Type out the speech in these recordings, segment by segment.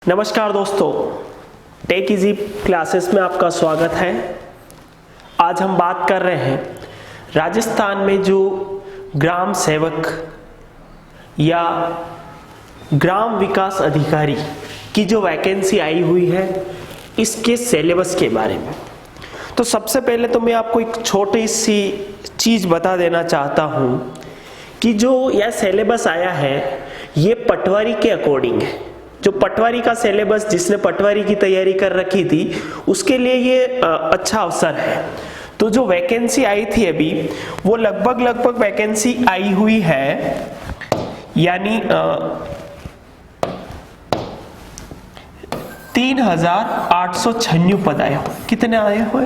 नमस्कार दोस्तों, take easy classes में आपका स्वागत है। आज हम बात कर रहे हैं राजस्थान में जो ग्राम सेवक या ग्राम विकास अधिकारी की जो वैकेंसी आई हुई है इसके सिलेबस के बारे में। तो सबसे पहले तो मैं आपको एक छोटी सी चीज़ बता देना चाहता हूँ कि जो यह सिलेबस आया है ये पटवारी के अकॉर्डिंग है। जो पटवारी का सिलेबस, जिसने पटवारी की तैयारी कर रखी थी, उसके लिए ये अच्छा अवसर है। तो जो वैकेंसी आई थी अभी वो लगभग वैकेंसी आई हुई है, यानी 3,896 पद आए हुए। कितने आए हुए?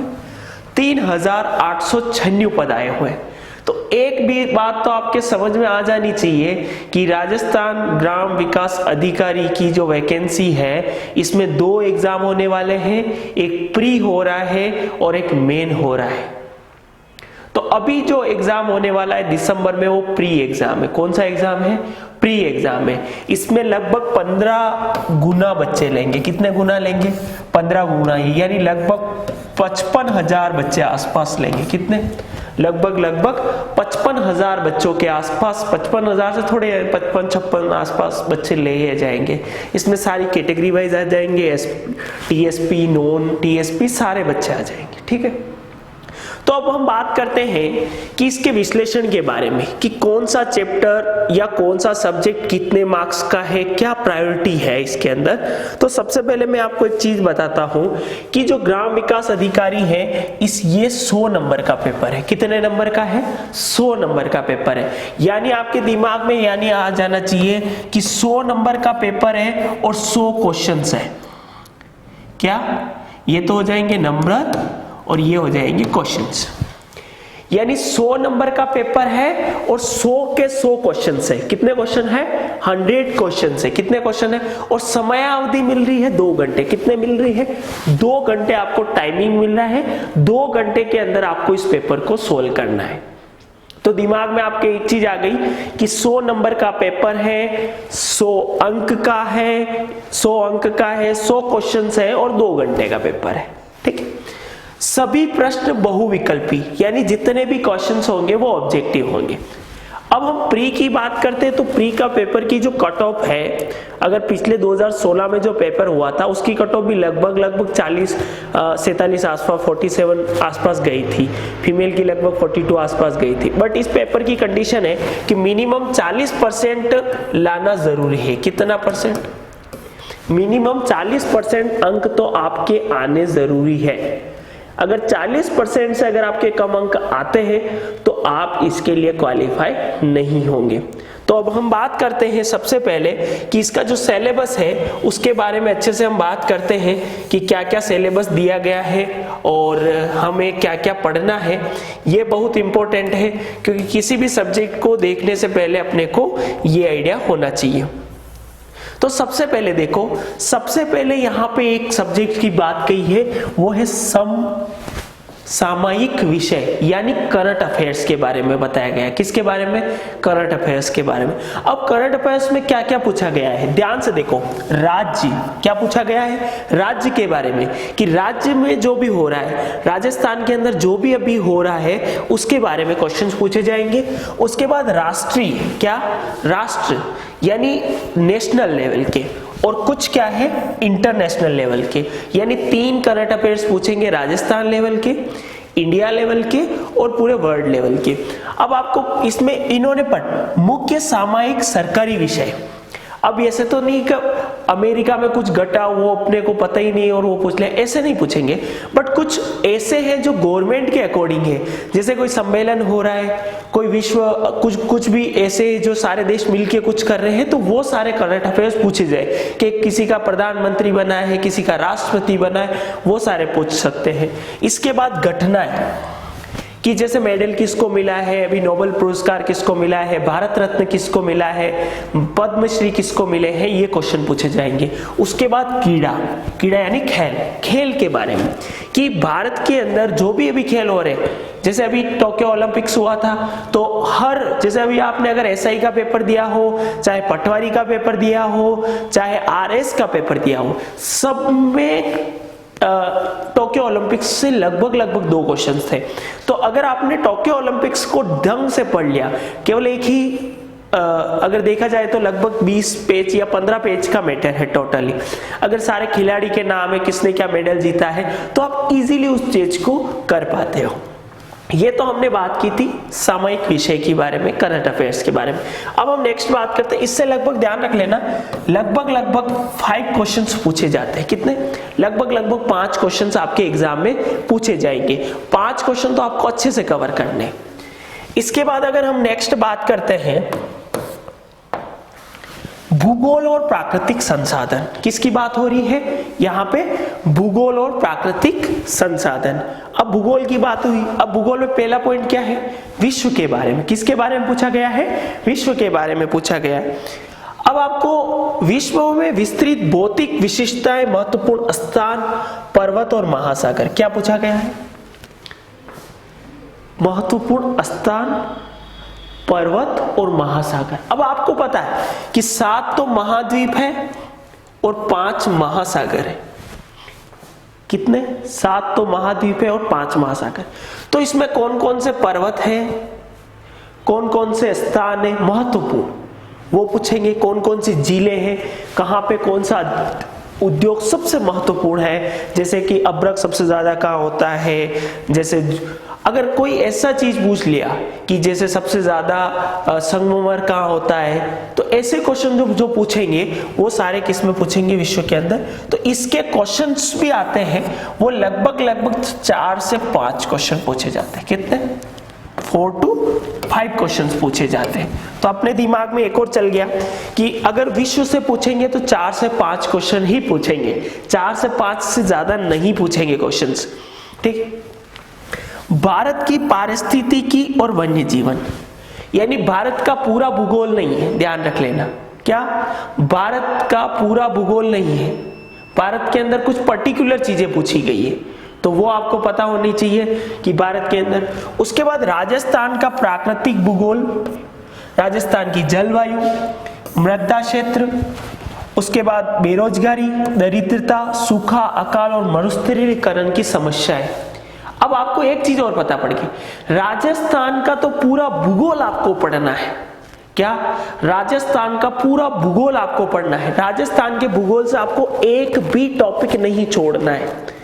3,896 पद आए हुए। तो एक भी बात तो आपके समझ में आ जानी चाहिए कि राजस्थान ग्राम विकास अधिकारी की जो वैकेंसी है इसमें दो एग्जाम होने वाले हैं, एक प्री हो रहा है और एक मेन हो रहा है। तो अभी जो एग्जाम होने वाला है दिसंबर में वो प्री एग्जाम है। कौन सा एग्जाम है? प्री एग्जाम है। इसमें लगभग 15 गुना बच्चे लेंगे। कितने गुना लेंगे? 15 गुना ही, यानी लगभग 55,000 बच्चे आसपास लेंगे। कितने? लगभग 55,000 बच्चों के आसपास, 55,000 से थोड़े 55-56 आसपास बच्चे ले जाएंगे। इसमें सारी कैटेगरी वाइज आ जाएंगे, टीएसपी, नॉन टीएसपी, सारे बच्चे आ जाएंगे। ठीक है। तो अब हम बात करते हैं कि इसके विश्लेषण के बारे में कि कौन सा चैप्टर या कौन सा सब्जेक्ट कितने मार्क्स का है, क्या प्रायोरिटी है इसके अंदर। तो सबसे पहले मैं आपको एक चीज बताता हूं कि जो ग्राम विकास अधिकारी है ये 100 नंबर का पेपर है। कितने नंबर का है? 100 नंबर का पेपर है। यानी आपके दिमाग में यानी आ जाना चाहिए कि 100 नंबर का पेपर है और 100 क्वेश्चंस है। क्या ये तो हो जाएंगे नंबर और ये हो जाएंगे क्वेश्चंस। यानी 100 नंबर का पेपर है और 100 के 100 क्वेश्चंस है। कितने क्वेश्चन है? 100 क्वेश्चंस है। कितने क्वेश्चन है? और समयावधि मिल रही है 2 घंटे। कितने मिल रही है? 2 घंटे आपको टाइमिंग मिल रहा है। 2 घंटे के अंदर आपको इस पेपर को सोल्व करना है। तो दिमाग में आपके एक चीज आ गई कि 100 नंबर का पेपर है, 100 अंक का है, 100 अंक का है, 100 क्वेश्चंस है और 2 घंटे का पेपर है। ठीक है। सभी प्रश्न बहुविकल्पी, यानी जितने भी क्वेश्चंस होंगे वो ऑब्जेक्टिव होंगे। अब हम प्री की बात करते हैं तो प्री का पेपर की जो कट ऑफ है, अगर पिछले 2016 में जो पेपर हुआ था उसकी कट ऑफ भी लगभग 47 आसपास, 47 आसपास गई थी। फीमेल की लगभग 42 आसपास गई थी। बट इस पेपर की कंडीशन है कि मिनिमम 40% लाना जरूरी है। कितना परसेंट? मिनिमम 40% अंक तो आपके आने जरूरी है। अगर 40% से अगर आपके कम अंक आते हैं तो आप इसके लिए क्वालिफाई नहीं होंगे। तो अब हम बात करते हैं सबसे पहले कि इसका जो सिलेबस है उसके बारे में अच्छे से हम बात करते हैं कि क्या क्या सिलेबस दिया गया है और हमें क्या क्या पढ़ना है। ये बहुत इंपॉर्टेंट है क्योंकि किसी भी सब्जेक्ट को देखने से पहले अपने को ये आइडिया होना चाहिए। तो सबसे पहले देखो, सबसे पहले यहाँ पे एक सब्जेक्ट की बात कही है, वो है सामयिक विषय, यानी करंट अफेयर्स के बारे में बताया गया है। किसके बारे में? करंट अफेयर्स के बारे में। अब करंट अफेयर्स में क्या क्या पूछा गया है, ध्यान से देखो। राज्य, क्या पूछा गया है? राज्य के बारे में, कि राज्य में जो भी हो रहा है, राजस्थान के अंदर जो भी अभी हो रहा है उसके बारे में क्वेश्चंस पूछे जाएंगे। उसके बाद राष्ट्रीय, क्या? राष्ट्र यानी नेशनल लेवल के, और कुछ क्या है? इंटरनेशनल लेवल के। यानी 3 करंट अफेयर्स पूछेंगे, राजस्थान लेवल के, इंडिया लेवल के और पूरे वर्ल्ड लेवल के। अब आपको इसमें इन्होंने मुख्य सामयिक सरकारी विषय। अब ऐसे तो नहीं कि अमेरिका में कुछ घटा वो अपने को पता ही नहीं और वो पूछ ले, ऐसे नहीं पूछेंगे। बट कुछ ऐसे हैं जो गवर्नमेंट के अकॉर्डिंग है, जैसे कोई सम्मेलन हो रहा है, कोई विश्व कुछ भी ऐसे जो सारे देश मिलके कुछ कर रहे हैं, तो वो सारे करंट अफेयर्स पूछे जाए कि किसी का प्रधानमंत्री बना है, किसी का राष्ट्रपति बना है, वो सारे पूछ सकते हैं। इसके बाद घटनाएं, कि जैसे मेडल किसको मिला है, अभी नोबेल पुरस्कार किसको मिला है, भारत रत्न किसको मिला है, पद्मश्री किसको मिले हैं, ये क्वेश्चन पूछे जाएंगे। उसके बाद क्रीड़ा यानी खेल के बारे में, कि भारत के अंदर जो भी अभी खेल हो रहे हैं, जैसे अभी टोक्यो ओलंपिक्स हुआ था, तो हर जैसे अभी आपने अगर एसआई का पेपर दिया हो, चाहे पटवारी का पेपर दिया हो, चाहे आरएस का पेपर दिया हो, सब में टोक्यो ओलंपिक्स से लगभग 2 क्वेश्चंस थे। तो अगर आपने टोक्यो ओलंपिक्स को ढंग से पढ़ लिया, केवल एक ही अगर देखा जाए तो लगभग 20 पेज या 15 पेज का मैटर है टोटली। अगर सारे खिलाड़ी के नाम है, किसने क्या मेडल जीता है, तो आप इजीली उस चीज को कर पाते हो। ये तो हमने बात की थी सामयिक विषय के बारे में, करंट अफेयर्स के बारे में। अब हम नेक्स्ट बात करते हैं, इससे लगभग ध्यान रख लेना, लगभग 5 क्वेश्चंस पूछे जाते हैं। कितने? लगभग 5 क्वेश्चंस आपके एग्जाम में पूछे जाएंगे। 5 क्वेश्चन तो आपको अच्छे से कवर करने। इसके बाद अगर हम नेक्स्ट बात करते हैं भूगोल और प्राकृतिक संसाधन, किसकी बात हो रही है यहाँ पे? भूगोल और प्राकृतिक संसाधन। अब भूगोल की बात हुई, अब भूगोल में पहला पॉइंट क्या है? विश्व के बारे में। किसके बारे में पूछा गया है? विश्व के बारे में पूछा गया है। अब आपको विश्व में विस्तृत भौतिक विशिष्टताएं, महत्वपूर्ण स्थान, पर्वत और महासागर, क्या पूछा गया है? महत्वपूर्ण स्थान, पर्वत और महासागर। अब आपको पता है कि 7 तो महाद्वीप है और 5 महासागर है। कितने? 7 तो महाद्वीप है और 5 महासागर। तो इसमें कौन कौन से पर्वत हैं, कौन कौन से स्थान है महत्वपूर्ण, वो पूछेंगे। कौन कौन सी झीलें हैं, कहां पे कौन सा उद्योग सबसे महत्वपूर्ण है, जैसे कि अभ्रक सबसे ज्यादा कहाँ होता है। जैसे अगर कोई ऐसा चीज पूछ लिया कि जैसे सबसे ज्यादा संगमरमर कहाँ होता है, तो ऐसे क्वेश्चन जो पूछेंगे वो सारे किस में पूछेंगे? विश्व के अंदर। तो इसके क्वेश्चंस भी आते हैं, वो लगभग 4 से 5 क्वेश्चन पूछे जाते हैं। कितने? 4 to 5 क्वेश्चंस पूछे जाते हैं। तो अपने दिमाग में एक और चल गया कि अगर विश्व से पूछेंगे तो 4 से 5 क्वेश्चन ही पूछेंगे, 4 से 5 से ज्यादा नहीं पूछेंगे क्वेश्चंस। ठीक। भारत की पारिस्थितिकी और वन्य जीवन, यानी भारत का पूरा भूगोल नहीं है, ध्यान रख लेना। क्या? भारत का पूरा भूगोल नहीं है, भारत के अंदर कुछ पर्टिकुलर चीजें पूछी गई है, तो वो आपको पता होनी चाहिए कि भारत के अंदर। उसके बाद राजस्थान का प्राकृतिक भूगोल, राजस्थान की जलवायु, मृदा क्षेत्र, उसके बाद बेरोजगारी, दरिद्रता, सूखा, अकाल और मरुस्थलीकरण की समस्याएं। अब आपको एक चीज और पता पड़ गई, राजस्थान का तो पूरा भूगोल आपको पढ़ना है। क्या? राजस्थान का पूरा भूगोल आपको पढ़ना है। राजस्थान के भूगोल से आपको एक भी टॉपिक नहीं छोड़ना है।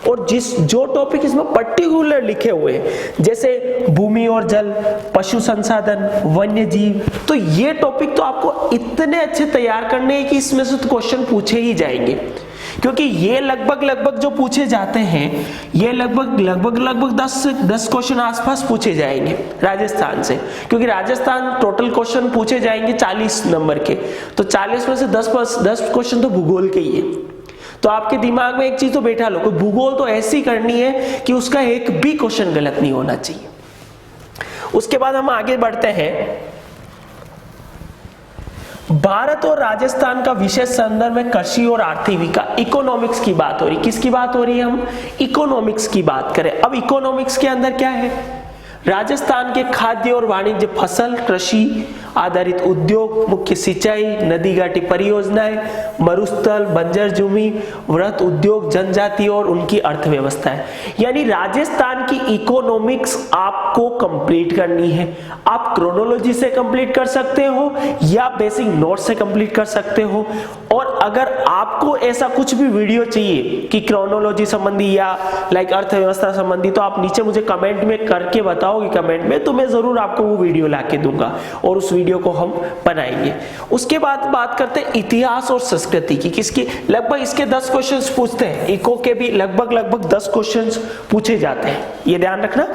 और जो टॉपिक इसमें पर्टिकुलर लिखे हुए हैं, जैसे भूमि और जल, पशु संसाधन, वन्य जीव, तो ये टॉपिक तो आपको इतने अच्छे तैयार करने हैं कि इसमें से तो क्वेश्चन पूछे ही जाएंगे। क्योंकि ये लगभग जो पूछे जाते हैं, ये लगभग 10 क्वेश्चन आसपास पूछे जाएंगे राजस्थान से। क्योंकि राजस्थान टोटल क्वेश्चन पूछे जाएंगे 40 नंबर के, तो 40 में से 10 क्वेश्चन तो भूगोल के ही है। तो आपके दिमाग में एक चीज तो बैठा लो, भूगोल तो ऐसी करनी है कि उसका एक भी क्वेश्चन गलत नहीं होना चाहिए। उसके बाद हम आगे बढ़ते हैं, भारत और राजस्थान का विशेष संदर्भ में कृषि और आर्थिक इकोनॉमिक्स की बात हो रही। किसकी बात हो रही है? हम इकोनॉमिक्स की बात करें। अब इकोनॉमिक्स के अंदर क्या है? राजस्थान के खाद्य और वाणिज्य, फसल, कृषि आधारित उद्योग, मुख्य सिंचाई, नदी घाटी परियोजनाएं, मरुस्थल, बंजर जमीन, वृहत उद्योग, जनजाति और उनकी अर्थव्यवस्था है। यानी राजस्थान की इकोनॉमिक्स आपको कंप्लीट करनी है। आप क्रोनोलॉजी से कंप्लीट कर सकते हो या बेसिक नोट से कंप्लीट कर सकते हो। और अगर आपको ऐसा कुछ भी वीडियो चाहिए कि क्रोनोलॉजी संबंधी या लाइक अर्थव्यवस्था संबंधी, तो आप नीचे मुझे कमेंट में करके बताओगे कमेंट में, तो मैं जरूर आपको वो वीडियो लाके दूंगा और उस वीडियो को हम बनाएंगे। उसके बाद बात करते हैं इतिहास और संस्कृति की। किसकी? लगभग इसके 10 क्वेश्चंस पूछते हैं। इको के भी लगभग 10 क्वेश्चंस पूछे जाते हैं, ये ध्यान रखना।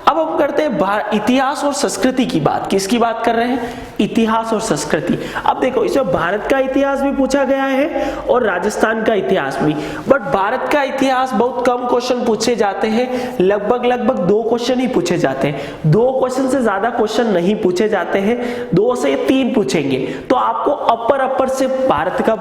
अब हम करते हैं इतिहास और संस्कृति की बात। किसकी बात कर रहे हैं? इतिहास और संस्कृति। अब देखो, इसमें भारत का इतिहास भी पूछा गया है और राजस्थान का इतिहास भी, बट भारत का इतिहास बहुत कम क्वेश्चन पूछे जाते हैं, लगभग 2 क्वेश्चन ही पूछे जाते हैं। 2 क्वेश्चन से ज्यादा क्वेश्चन नहीं पूछे जाते हैं। 2 से 3 पूछेंगे। तो आपको अपर से भारत का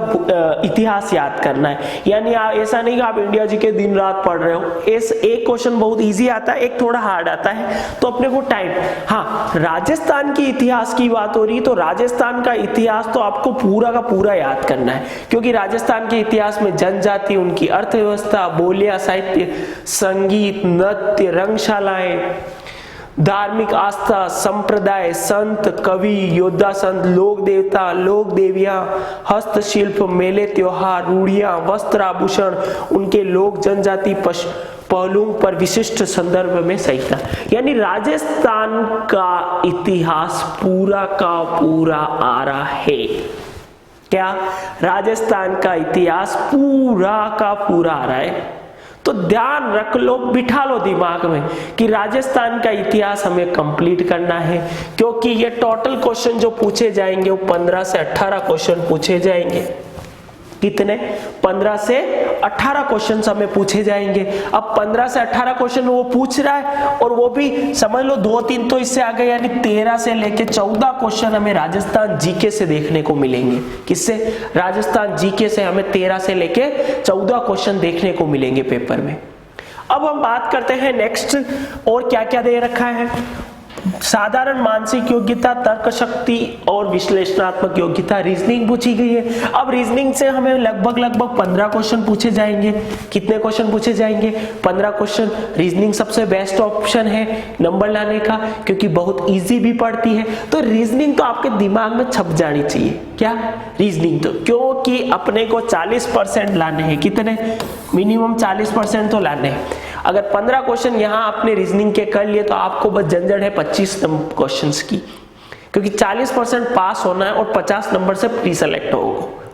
इतिहास याद करना है, यानी ऐसा नहीं कि आप इंडिया जी के दिन रात पढ़ रहे हो। एक क्वेश्चन बहुत इजी आता है, एक थोड़ा हार्ड आता है, तो अपने को टाइम। हाँ, राजस्थान की इतिहास की बात हो रही, तो राजस्थान का इतिहास तो आपको पूरा का पूरा याद करना है, क्योंकि राजस्थान के इतिहास में जनजाति, उनकी अर्थव्यवस्था, बोलियां, साहित्य, संगीत, नृत्य, रंगशालाएं, धार्मिक आस्था, संप्रदाय, संत, कवि, योद्धा, संत, लोक देवता, लोक देवियां, हस्तशिल्प, मेले, त्योहार, रूढ़ियां, वस्त्र, आभूषण, उनके लोक, जनजाति, पहलुओं पर विशिष्ट संदर्भ में संहिता। यानी राजस्थान का इतिहास पूरा का पूरा आ रहा है। क्या? राजस्थान का इतिहास पूरा का पूरा आ रहा है। तो ध्यान रख लो, बिठा लो दिमाग में कि राजस्थान का इतिहास हमें कंप्लीट करना है, क्योंकि ये टोटल क्वेश्चन जो पूछे जाएंगे वो 15 से 18 क्वेश्चन पूछे जाएंगे। कितने? 15 से 18 क्वेश्चन हमें पूछे जाएंगे। अब 15 से 18 क्वेश्चन वो पूछ रहा है, और वो भी समझ लो 2-3 तो इससे आगे, यानी 13 से लेके 14 क्वेश्चन हमें राजस्थान जीके से देखने को मिलेंगे। किससे? राजस्थान जीके से हमें 13 से लेके 14 क्वेश्चन देखने को मिलेंगे पेपर में। अब हम बात करते हैं नेक्स्ट, और क्या क्या दे रखा है। साधारण मानसिक योग्यता, तर्क शक्ति और विश्लेषणात्मक योग्यता, रीजनिंग पूछी गई है। अब रीजनिंग से हमें लगभग 15 क्वेश्चन पूछे जाएंगे। कितने क्वेश्चन पूछे जाएंगे? 15 क्वेश्चन। रीजनिंग सबसे बेस्ट ऑप्शन है नंबर लाने का, क्योंकि बहुत इजी भी पड़ती है। तो रीजनिंग तो आपके दिमाग में छप जानी चाहिए। क्या? रीजनिंग तो, क्योंकि अपने को 40% लाने हैं। कितने? मिनिमम 40% तो लाने हैं। अगर 15 क्वेश्चन यहाँ आपने रीजनिंग के कर लिए तो आपको बस झंझट है 25 क्वेश्चंस की, क्योंकि 40% पास होना है और 50 नंबर से प्री सेलेक्ट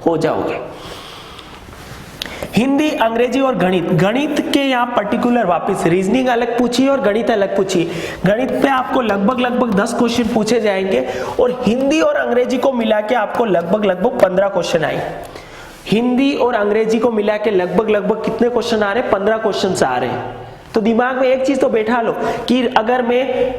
हो जाओगे। हिंदी, अंग्रेजी और गणित। गणित के यहाँ पर्टिकुलर वापस रीजनिंग अलग पूछिए और गणित अलग पूछिए। गणित पे आपको लगभग 10 क्वेश्चन पूछे जाएंगे, और हिंदी और अंग्रेजी को मिला के आपको लगभग 15 क्वेश्चन आए। हिंदी और अंग्रेजी को मिला के लगभग कितने क्वेश्चन आ रहे हैं? 15 क्वेश्चन आ रहे हैं। तो दिमाग में एक चीज तो बैठा लो कि अगर मैं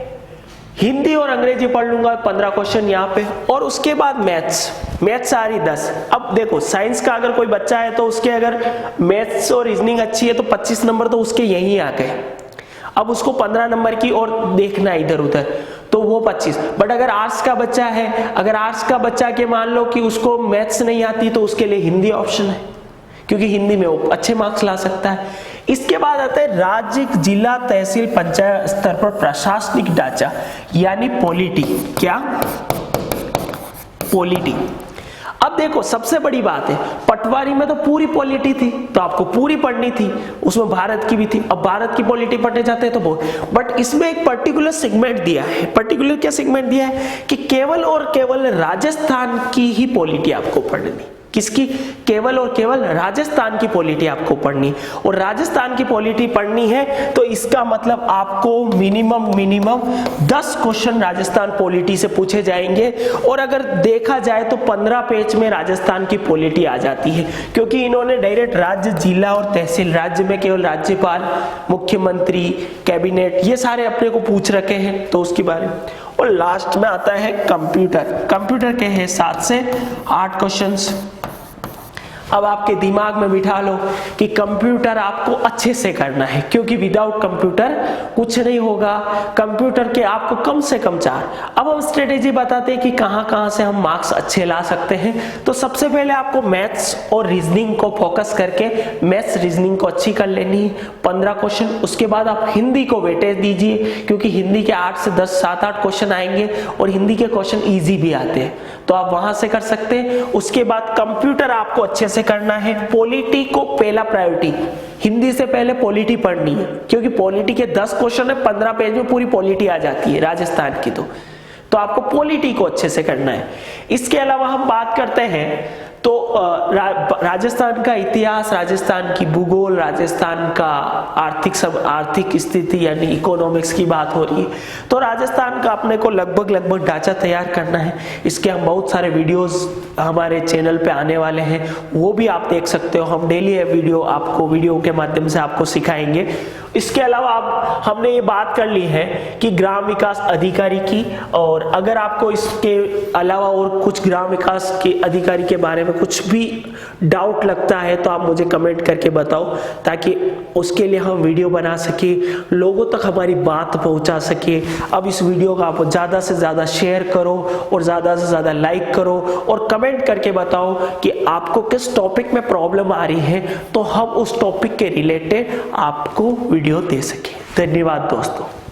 हिंदी और अंग्रेजी पढ़ लूंगा 15 क्वेश्चन यहाँ पे, और उसके बाद मैथ्स आ रही 10। अब देखो, साइंस का अगर कोई बच्चा है तो उसके अगर मैथ्स और रीजनिंग अच्छी है तो 25 नंबर तो उसके यहीं आ गए। अब उसको 15 नंबर की और देखना है इधर उधर, तो वो 25। बट अगर आर्ट्स का बच्चा है, अगर आर्ट्स का बच्चा के मान लो कि उसको मैथ्स नहीं आती, तो उसके लिए हिंदी ऑप्शन है, क्योंकि हिंदी में वो अच्छे मार्क्स ला सकता है। इसके बाद आता है राज्य, जिला, तहसील, पंचायत स्तर पर प्रशासनिक ढांचा, यानी पॉलिटी। क्या? पॉलिटी। अब देखो, सबसे बड़ी बात है, पटवारी में तो पूरी पॉलिटी थी, तो आपको पूरी पढ़नी थी, उसमें भारत की भी थी। अब भारत की पॉलिटी पढ़ने जाते हैं तो बहुत, बट इसमें एक पर्टिकुलर सेगमेंट दिया है। पर्टिकुलर क्या सेगमेंट दिया है? कि केवल और केवल राजस्थान की ही पॉलिटी आपको पढ़नी। किसकी? केवल और केवल राजस्थान की पॉलिटी आपको पढ़नी। और राजस्थान की पॉलिटी पढ़नी है तो इसका मतलब आपको मिनिमम 10 क्वेश्चन राजस्थान पॉलिटी से पूछे जाएंगे। और अगर देखा जाए तो 15 पेज में राजस्थान की पॉलिटी आ जाती है, क्योंकि इन्होंने डायरेक्ट राज्य, जिला और तहसील, राज्य में केवल राज्यपाल, मुख्यमंत्री, कैबिनेट, ये सारे अपने को पूछ रखे हैं, तो उसके बारे में। और लास्ट में आता है कंप्यूटर। कंप्यूटर के हैं 7 से 8 क्वेश्चंस। अब आपके दिमाग में बिठा लो कि कंप्यूटर आपको अच्छे से करना है, क्योंकि विदाउट कंप्यूटर कुछ नहीं होगा। कंप्यूटर के आपको कम से कम 4। अब हम स्ट्रेटेजी बताते हैं कि कहां से हम मार्क्स अच्छे ला सकते हैं। तो सबसे पहले आपको मैथ्स और रीजनिंग को फोकस करके मैथ्स रीजनिंग को अच्छी कर लेनी है, 15 क्वेश्चन। उसके बाद आप हिंदी को वेटेज दीजिए, क्योंकि हिंदी के 8 से 10, 7-8 क्वेश्चन आएंगे, और हिंदी के क्वेश्चन ईजी भी आते हैं, तो आप वहां से कर सकते हैं। उसके बाद कंप्यूटर आपको अच्छे से करना है। पॉलिटी को पहला प्रायोरिटी, हिंदी से पहले पॉलिटी पढ़नी है, क्योंकि पॉलिटी के 10 क्वेश्चन है, 15 पेज में पूरी पॉलिटी आ जाती है राजस्थान की। तो आपको पॉलिटी को अच्छे से करना है। इसके अलावा हम बात करते हैं तो राजस्थान का इतिहास, राजस्थान की भूगोल, राजस्थान का आर्थिक स्थिति यानी इकोनॉमिक्स की बात हो रही है। तो राजस्थान का अपने को लगभग ढांचा तैयार करना है। इसके हम बहुत सारे वीडियोस हमारे चैनल पे आने वाले हैं, वो भी आप देख सकते हो। हम डेली वीडियो के माध्यम से आपको सिखाएंगे। इसके अलावा अब हमने ये बात कर ली है कि ग्राम विकास अधिकारी की, और अगर आपको इसके अलावा और कुछ ग्राम विकास के अधिकारी के बारे में कुछ भी डाउट लगता है तो आप मुझे कमेंट करके बताओ, ताकि उसके लिए हम वीडियो बना सके, लोगों तक हमारी बात पहुंचा सके। अब इस वीडियो को आप ज़्यादा से ज़्यादा शेयर करो और ज़्यादा से ज़्यादा लाइक करो और कमेंट करके बताओ कि आपको किस टॉपिक में प्रॉब्लम आ रही है, तो हम उस टॉपिक के रिलेटेड आपको वीडियो दे सके। धन्यवाद दोस्तों।